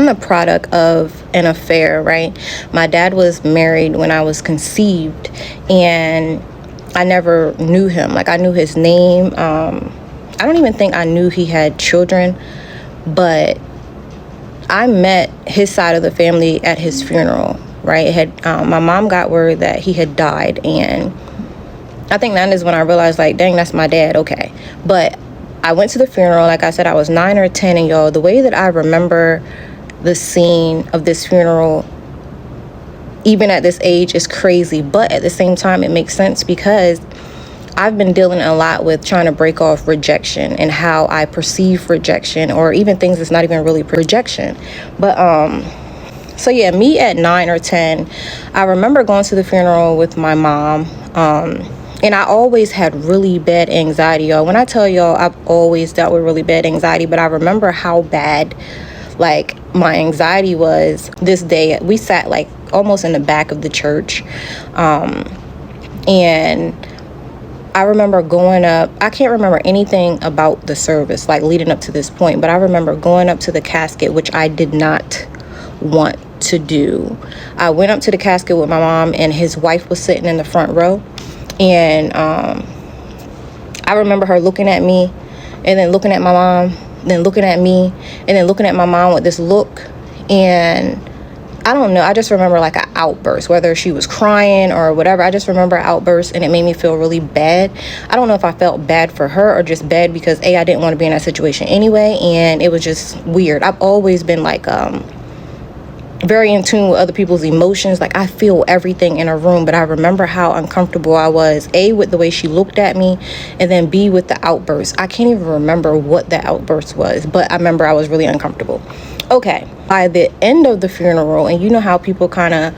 I'm the product of an affair, right? My dad was married when I was conceived, and I never knew him. Like, I knew his name. I don't even think I knew he had children, but I met his side of the family at his funeral, right? My mom got word that he had died, and I think that is when I realized, like, dang, that's my dad. Okay. But I went to the funeral. Like I said, I was 9 or 10, and y'all, the way that I remember the scene of this funeral, even at this age, is crazy. But at the same time, it makes sense because I've been dealing a lot with trying to break off rejection and how I perceive rejection, or even things that's not even really rejection. But so yeah, me at 9 or 10, I remember going to the funeral with my mom. And I always had really bad anxiety, y'all. When I tell y'all, I've always dealt with really bad anxiety, but I remember how bad, like, my anxiety was this day. We sat, like, almost in the back of the church. And I remember going up. I can't remember anything about the service, like, leading up to this point, but I remember going up to the casket, which I did not want to do. I went up to the casket with my mom, and his wife was sitting in the front row. And I remember her looking at me, and then looking at my mom, then looking at me, and then looking at my mom with this look. And I don't know, I just remember like an outburst, whether she was crying or whatever. I just remember an outburst, and it made me feel really bad. I don't know if I felt bad for her or just bad because I didn't want to be in that situation anyway, and it was just weird. I've always been like very in tune with other people's emotions. Like, I feel everything in a room, but I remember how uncomfortable I was, A, with the way she looked at me, and then B, with the outburst. I can't even remember what the outburst was, but I remember I was really uncomfortable. Okay, by the end of the funeral, and you know how people kind of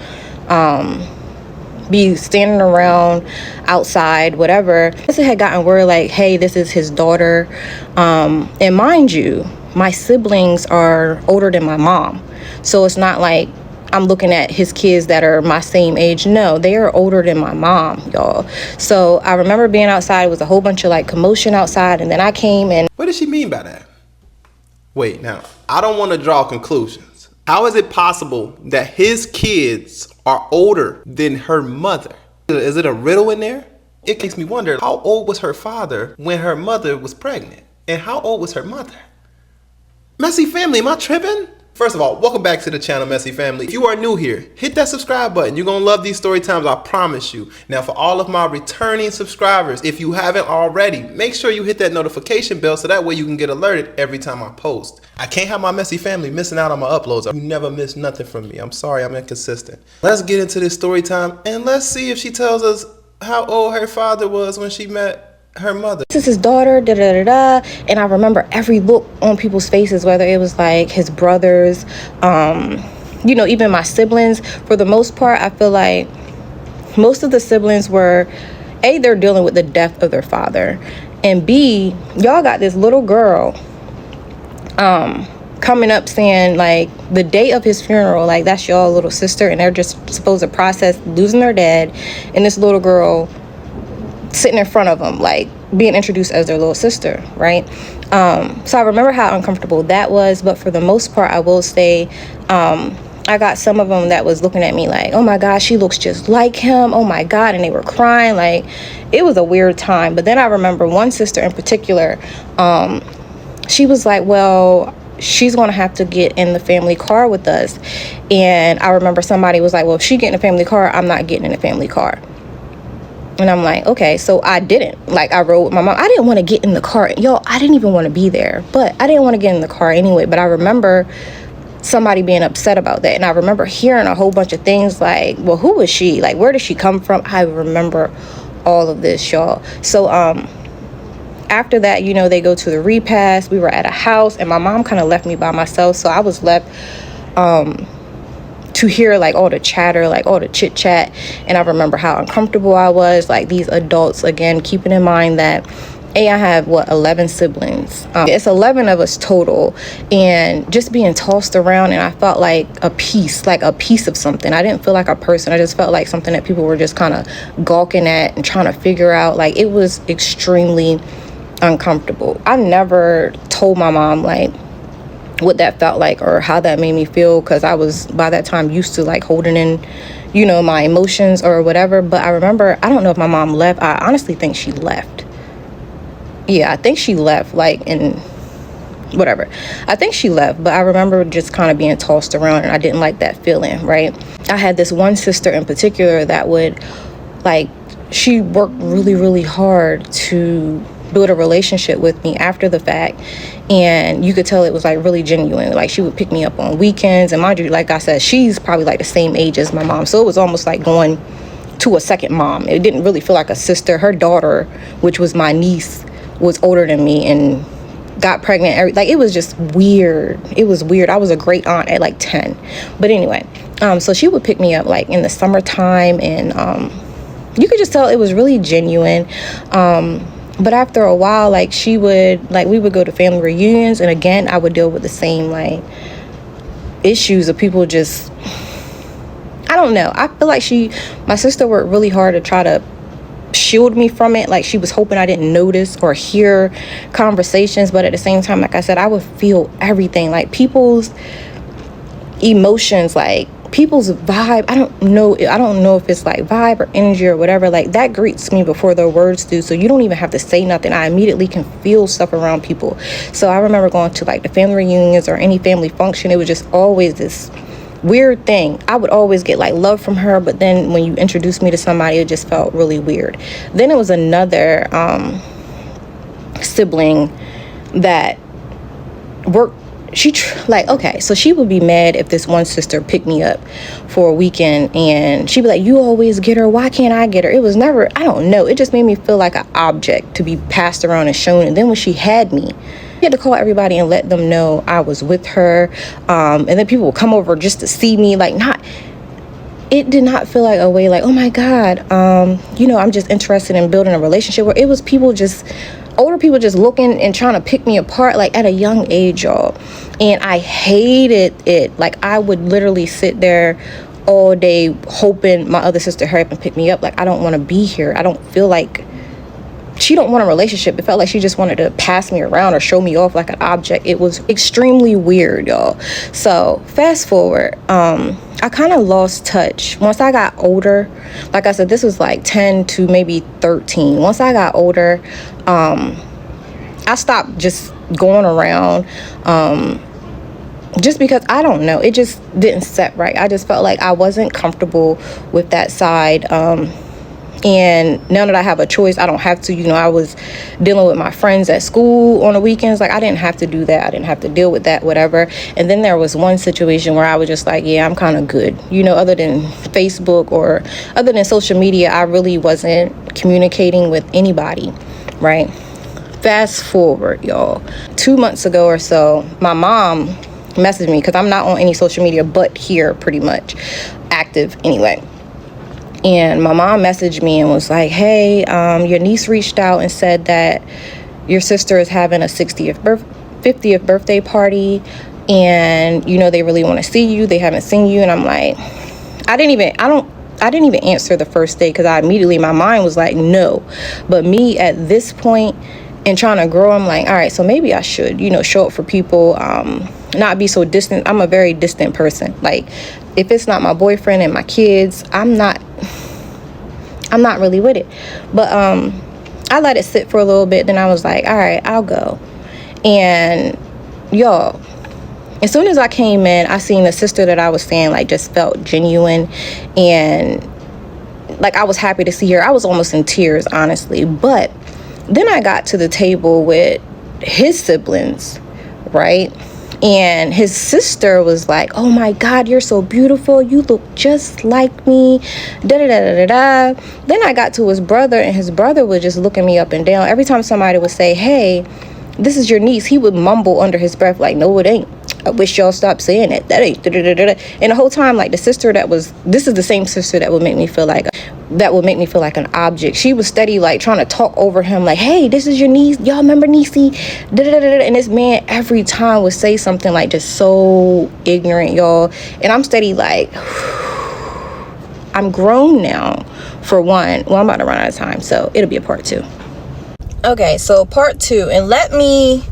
be standing around outside, whatever. It had gotten word like, hey, this is his daughter. And mind you, my siblings are older than my mom. So it's not like I'm looking at his kids that are my same age. No, they are older than my mom, y'all. So I remember being outside. It was a whole bunch of like commotion outside. And then I came and... What does she mean by that? Wait, now, I don't want to draw conclusions. How is it possible that his kids are older than her mother? Is it a riddle in there? It makes me wonder, how old was her father when her mother was pregnant? And how old was her mother? Messy family, am I tripping? First of all, welcome back to the channel, Messy Family. If you are new here, hit that subscribe button. You're going to love these story times, I promise you. Now, for all of my returning subscribers, if you haven't already, make sure you hit that notification bell so that way you can get alerted every time I post. I can't have my Messy Family missing out on my uploads. You never miss nothing from me. I'm sorry, I'm inconsistent. Let's get into this story time, and let's see if she tells us how old her father was when she met her mother. This is his daughter, da da da da. And I remember every look on people's faces, whether it was like his brothers, you know, even my siblings. For the most part, I feel like most of the siblings were, A, they're dealing with the death of their father, and B, y'all got this little girl coming up saying like the day of his funeral, like that's y'all little sister, and they're just supposed to process losing their dad, and this little girl sitting in front of them, like being introduced as their little sister, right? So I remember how uncomfortable that was. But for the most part, I will say, I got some of them that was looking at me like, oh my God, she looks just like him. Oh my God. And they were crying. Like, it was a weird time. But then I remember one sister in particular, she was like, well, she's going to have to get in the family car with us. And I remember somebody was like, well, if she get in a family car, I'm not getting in a family car. And I'm like, okay. So I didn't. Like, I rode with my mom. I didn't want to get in the car. Yo, I didn't even want to be there. But I didn't want to get in the car anyway. But I remember somebody being upset about that. And I remember hearing a whole bunch of things like, well, who was she? Like, where did she come from? I remember all of this, y'all. So after that, you know, they go to the repast. We were at a house, and my mom kind of left me by myself. So I was left to hear like all the chatter, like all the chit chat. And I remember how uncomfortable I was. Like, these adults, again, keeping in mind that I have 11 siblings. It's 11 of us total, and just being tossed around, and I felt like a piece of something. I didn't feel like a person. I just felt like something that people were just kind of gawking at and trying to figure out. Like, it was extremely uncomfortable. I never told my mom like what that felt like or how that made me feel, because I was by that time used to like holding in, you know, my emotions or whatever. But I remember, I don't know if my mom left. I honestly think she left. Yeah, I think she left, like, in whatever. I think she left, but I remember just kind of being tossed around, and I didn't like that feeling, right? I had this one sister in particular that would, like, she worked really, really hard to build a relationship with me after the fact, and you could tell it was like really genuine. Like, she would pick me up on weekends, and mind you, like I said, she's probably like the same age as my mom, so it was almost like going to a second mom. It didn't really feel like a sister. Her daughter, which was my niece, was older than me and got pregnant. Like, it was just weird. It was weird. I was a great aunt at like 10. But anyway, so she would pick me up like in the summertime, and you could just tell it was really genuine. But after a while, like, she would, like, we would go to family reunions, and again, I would deal with the same, like, issues of people just, I don't know. I feel like my sister worked really hard to try to shield me from it. Like, she was hoping I didn't notice or hear conversations, but at the same time, like I said, I would feel everything, like people's emotions, like people's vibe. I don't know if it's like vibe or energy or whatever, like that greets me before their words do. So you don't even have to say nothing. I immediately can feel stuff around people. So I remember going to like the family reunions or any family function. It was just always this weird thing. I would always get like love from her, but then when you introduced me to somebody, it just felt really weird. Then it was another sibling that worked. Okay, so she would be mad if this one sister picked me up for a weekend, and she'd be like, you always get her, why can't I get her? It was never, I don't know, it just made me feel like an object to be passed around and shown. And then when she had me, I had to call everybody and let them know I was with her, and then people would come over just to see me. Like, it did not feel like a way like, oh my God, I'm just interested in building a relationship. Where it was older people just looking and trying to pick me apart, like at a young age, y'all. And I hated it. Like, I would literally sit there all day hoping my other sister hurry up and pick me up. Like, I don't want to be here. I don't feel like she don't want a relationship. It felt like she just wanted to pass me around or show me off like an object. It was extremely weird, y'all. So fast forward, I kind of lost touch once I got older. Like I said, this was like 10 to maybe 13. Once I got older, I stopped just going around, just because, I don't know, it just didn't set right. I just felt like I wasn't comfortable with that side. And now that I have a choice, I don't have to, I was dealing with my friends at school on the weekends. Like, I didn't have to do that. I didn't have to deal with that, whatever. And then there was one situation where I was just like, yeah, I'm kind of good. Other than Facebook or other than social media, I really wasn't communicating with anybody, right? Fast forward, y'all. 2 months ago or so, my mom messaged me, because I'm not on any social media but here, pretty much active anyway. And my mom messaged me and was like, hey, your niece reached out and said that your sister is having a 50th birthday party, and they really want to see you. They haven't seen you. And I'm like, I didn't even answer the first day, because my mind was like, no. But me at this point and trying to grow, I'm like, all right, so maybe I should, show up for people, not be so distant. I'm a very distant person. Like, if it's not my boyfriend and my kids, I'm not really with it. But I let it sit for a little bit. Then I was like, all right, I'll go. And y'all, as soon as I came in, I seen the sister that I was saying, like, just felt genuine, and like, I was happy to see her. I was almost in tears, honestly. But then I got to the table with his siblings, right? And his sister was like, oh my God, you're so beautiful. You look just like me. Da da da da da. Then I got to his brother, and his brother was just looking me up and down. Every time somebody would say, hey, this is your niece, he would mumble under his breath, like, no, it ain't. I wish y'all stopped saying it. That ain't. Da da da da. And the whole time, like, this is the same sister that would make me feel like an object. She was steady, like, trying to talk over him, like, hey, this is your niece, y'all remember Niecy? Da da da da. And this man every time would say something like just so ignorant, y'all. And I'm steady, like, I'm grown now, for one. Well, I'm about to run out of time, so it'll be a part 2. Okay, so part 2, and let me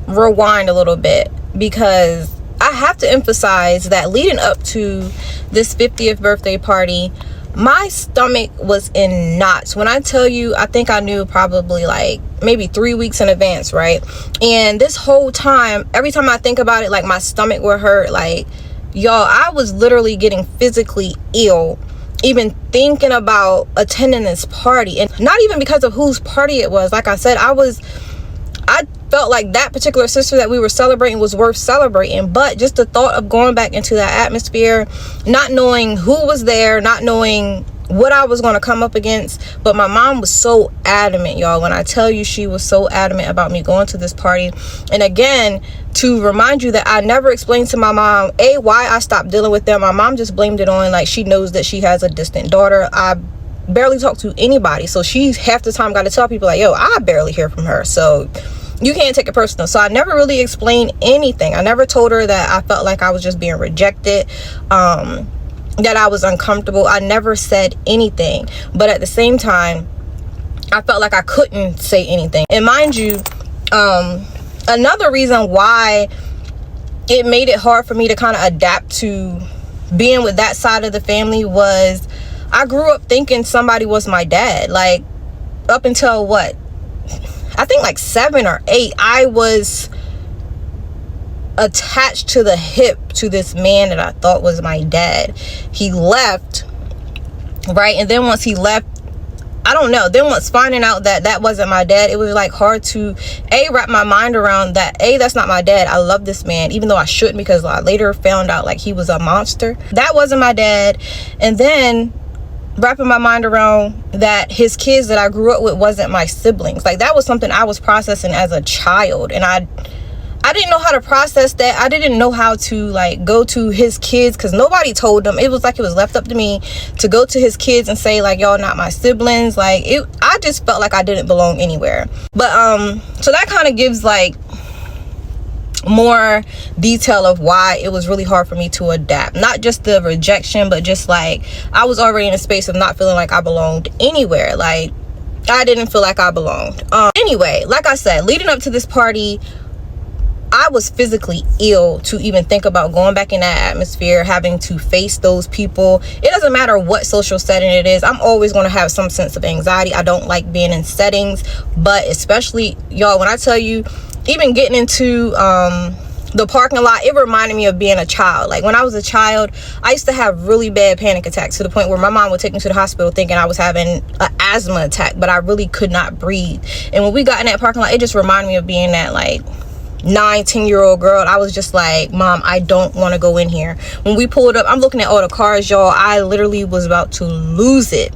rewind a little bit, because I have to emphasize that leading up to this 50th birthday party, my stomach was in knots. When I tell you, I think I knew probably like maybe 3 weeks in advance, right? And this whole time, every time I think about it, like my stomach would hurt. Like, y'all, I was literally getting physically ill even thinking about attending this party. And not even because of whose party it was. Like I said, I felt like that particular sister that we were celebrating was worth celebrating, but just the thought of going back into that atmosphere, not knowing who was there, not knowing what I was going to come up against. But my mom was so adamant, y'all. When I tell you, she was so adamant about me going to this party. And again, to remind you that I never explained to my mom why I stopped dealing with them. My mom just blamed it on, like, she knows that she has a distant daughter. I barely talk to anybody, so she half the time got to tell people like, yo, I barely hear from her, so you can't take it personal. So I never really explained anything. I never told her that I felt like I was just being rejected, that I was uncomfortable. I never said anything. But at the same time, I felt like I couldn't say anything. And mind you, another reason why it made it hard for me to kind of adapt to being with that side of the family was I grew up thinking somebody was my dad. Like, up until what? I think like 7 or 8, I was attached to the hip to this man that I thought was my dad. He left, right? And then once he left, I don't know, then once finding out that that wasn't my dad, it was like hard to wrap my mind around that that's not my dad. I love this man, even though I shouldn't, because I later found out like he was a monster. That wasn't my dad. And then wrapping my mind around that his kids that I grew up with wasn't my siblings. Like, that was something I was processing as a child, and I didn't know how to process that. I didn't know how to like go to his kids, because nobody told them. It was like it was left up to me to go to his kids and say like, y'all not my siblings. Like, I just felt like I didn't belong anywhere. But so that kind of gives like more detail of why it was really hard for me to adapt. Not just the rejection, but just like I was already in a space of not feeling like I belonged anywhere. Like, I didn't feel like I belonged. Anyway, like I said, leading up to this party, I was physically ill to even think about going back in that atmosphere, having to face those people. It doesn't matter what social setting it is. I'm always going to have some sense of anxiety. I don't like being in settings, but especially, y'all, when I tell you, even getting into the parking lot, it reminded me of being a child. Like, when I was a child, I used to have really bad panic attacks to the point where my mom would take me to the hospital thinking I was having an asthma attack, but I really could not breathe. And when we got in that parking lot, it just reminded me of being that like 9-10-year-old girl. I was just like, Mom, I don't want to go in here. When we pulled up, I'm looking at all the cars, y'all. I literally was about to lose it.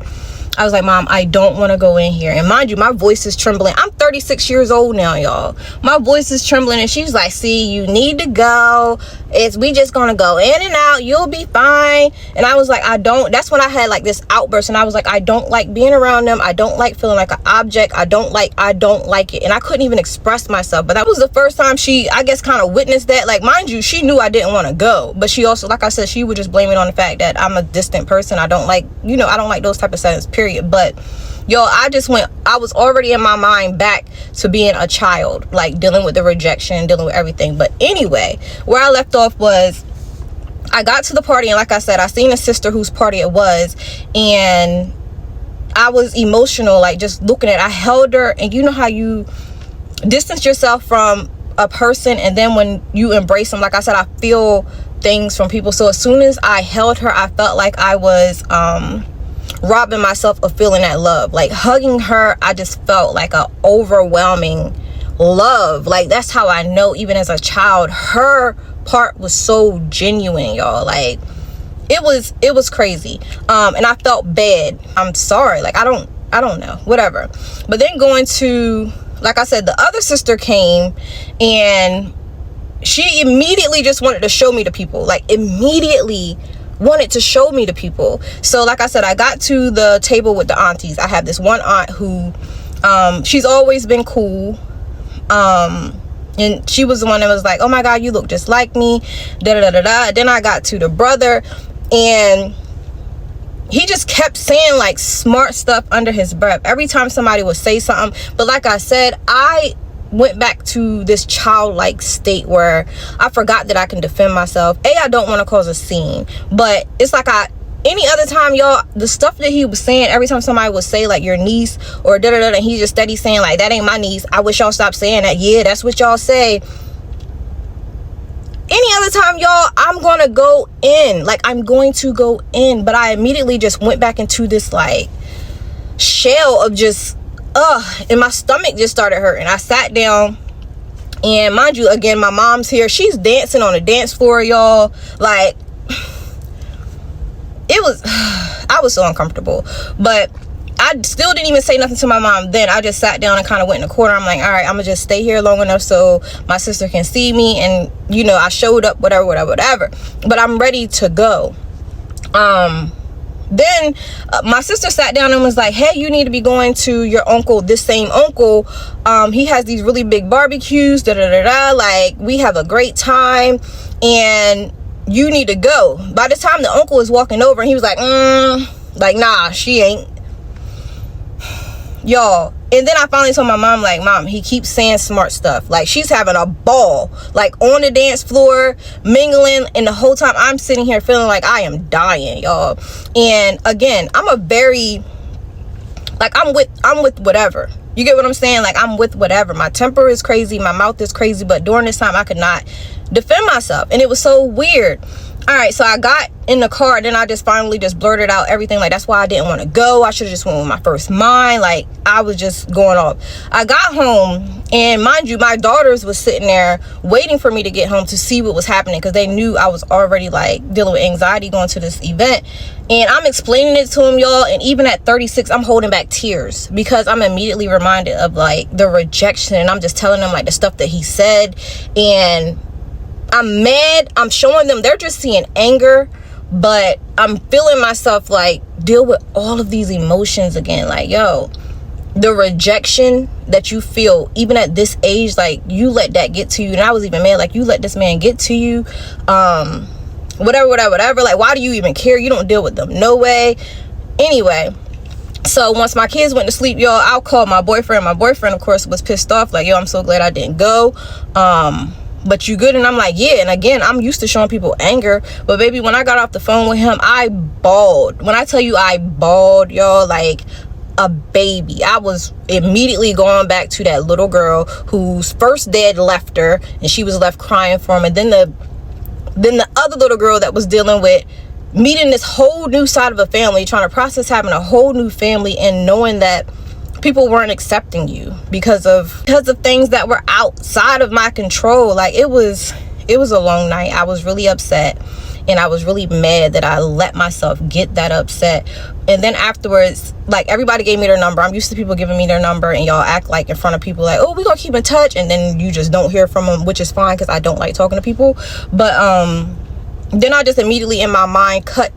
I was like, Mom, I don't want to go in here. And mind you, my voice is trembling. I'm 36 years old now, y'all. My voice is trembling, and she's like, see, you need to go. We just gonna go in and out. You'll be fine. And I was like, that's when I had like this outburst, and I was like, I don't like being around them. I don't like feeling like an object. I don't like it. And I couldn't even express myself. But that was the first time she, I guess, kind of witnessed that. Like, mind you, she knew I didn't want to go, but she also, like I said, she would just blame it on the fact that I'm a distant person. I don't like, I don't like those type of settings, period. But yo, I was already in my mind back to being a child, like dealing with the rejection, dealing with everything. But anyway, where I left off was I got to the party, and like I said, I seen a sister whose party it was, and I was emotional, like just looking at it. I held her, and you know how you distance yourself from a person, and then when you embrace them, like I said, I feel things from people. So as soon as I held her, I felt like I was robbing myself of feeling that love. Like, hugging her, I just felt like a overwhelming love. Like, that's how I know, even as a child, her part was so genuine, y'all. Like, it was crazy. And I felt bad. I'm sorry. Like, I don't know, whatever. But then going to, like I said, the other sister came, and she immediately just wanted to show me to people. Like, immediately wanted to show me to people. So like I said, I got to the table with the aunties. I have this one aunt who she's always been cool, and she was the one that was like, oh my god, you look just like me, da da da da. Then I got to the brother, and he just kept saying like smart stuff under his breath every time somebody would say something. But like I said, I went back to this childlike state where I forgot that I can defend myself. I don't want to cause a scene, but it's like any other time, y'all, the stuff that he was saying, every time somebody would say like your niece or da-da-da, and he just steady saying like, that ain't my niece, I wish y'all stop saying that. Yeah, that's what y'all say. Any other time, y'all, I'm gonna go in. Like, I'm going to go in. But I immediately just went back into this like shell of just and my stomach just started hurting. I sat down, and mind you, again, my mom's here. She's dancing on the dance floor, y'all. Like, it was I was so uncomfortable. But I still didn't even say nothing to my mom then. I just sat down and kind of went in the corner. I'm like, all right, I'm gonna just stay here long enough so my sister can see me. And you know, I showed up, whatever. But I'm ready to go. Then my sister sat down and was like, hey, you need to be going to your uncle, this same uncle. He has these really big barbecues, like, we have a great time, and you need to go. By the time the uncle is walking over, and he was like, nah, she ain't. Y'all. And then I finally told my mom, like, Mom, he keeps saying smart stuff. Like, she's having a ball, like, on the dance floor, mingling, and the whole time I'm sitting here feeling like I am dying, y'all. And again, I'm a very, like, I'm with whatever. You get what I'm saying? Like, I'm with whatever. My temper is crazy, my mouth is crazy, but during this time I could not defend myself, and it was so weird. All right, so I got in the car, and then I just finally just blurted out everything. Like, that's why I didn't want to go. I should have just went with my first mind. Like, I was just going off. I got home, and mind you, my daughters was sitting there waiting for me to get home to see what was happening, because they knew I was already like dealing with anxiety going to this event. And I'm explaining it to them, y'all, and even at 36, I'm holding back tears because I'm immediately reminded of like the rejection, and I'm just telling them like the stuff that he said, and I'm mad. I'm showing them, they're just seeing anger, but I'm feeling myself like deal with all of these emotions again. Like, yo, the rejection that you feel even at this age, like, you let that get to you. And I was even mad, like, you let this man get to you, whatever. Like, why do you even care? You don't deal with them, no way. Anyway, so once my kids went to sleep, y'all, I'll call my boyfriend. My boyfriend, of course, was pissed off, like, yo, I'm so glad I didn't go, but you good? And I'm like, yeah. And again, I'm used to showing people anger, but baby, when I got off the phone with him, I bawled. When I tell you I bawled, y'all, like a baby. I was immediately going back to that little girl whose first dad left her, and she was left crying for him. And then the other little girl that was dealing with meeting this whole new side of a family, trying to process having a whole new family, and knowing that people weren't accepting you because of things that were outside of my control. Like, it was a long night. I was really upset, and I was really mad that I let myself get that upset. And then afterwards, like, everybody gave me their number. I'm used to people giving me their number, and y'all act like in front of people like, oh, we gonna keep in touch, and then you just don't hear from them, which is fine because I don't like talking to people. But then I just immediately in my mind cut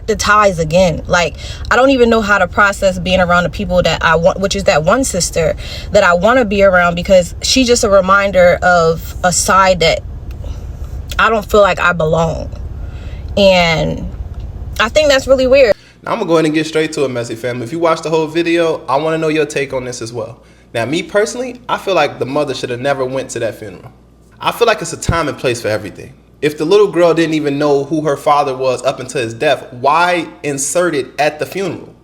the ties again. Like, I don't even know how to process being around the people that I want, which is that one sister that I want to be around, because she's just a reminder of a side that I don't feel like I belong. And I think that's really weird. Now, I'm gonna go ahead and get straight to it, Messy Family. If you watched the whole video, I want to know your take on this as well. Now, me personally, I feel like the mother should have never went to that funeral. I feel like it's a time and place for everything. If the little girl didn't even know who her father was up until his death, why insert it at the funeral?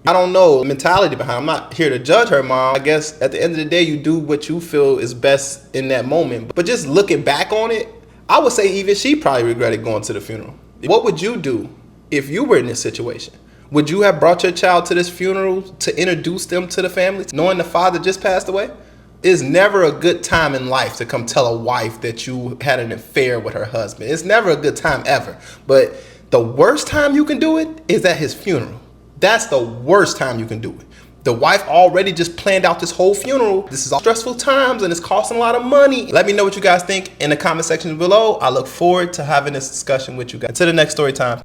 I don't know the mentality behind it. I'm not here to judge her mom. I guess at the end of the day, you do what you feel is best in that moment. But just looking back on it, I would say even she probably regretted going to the funeral. What would you do if you were in this situation? Would you have brought your child to this funeral to introduce them to the family, knowing the father just passed away? It's never a good time in life to come tell a wife that you had an affair with her husband. It's never a good time ever. But the worst time you can do it is at his funeral. That's the worst time you can do it. The wife already just planned out this whole funeral. This is all stressful times, and it's costing a lot of money. Let me know what you guys think in the comment section below. I look forward to having this discussion with you guys. Until the next story time.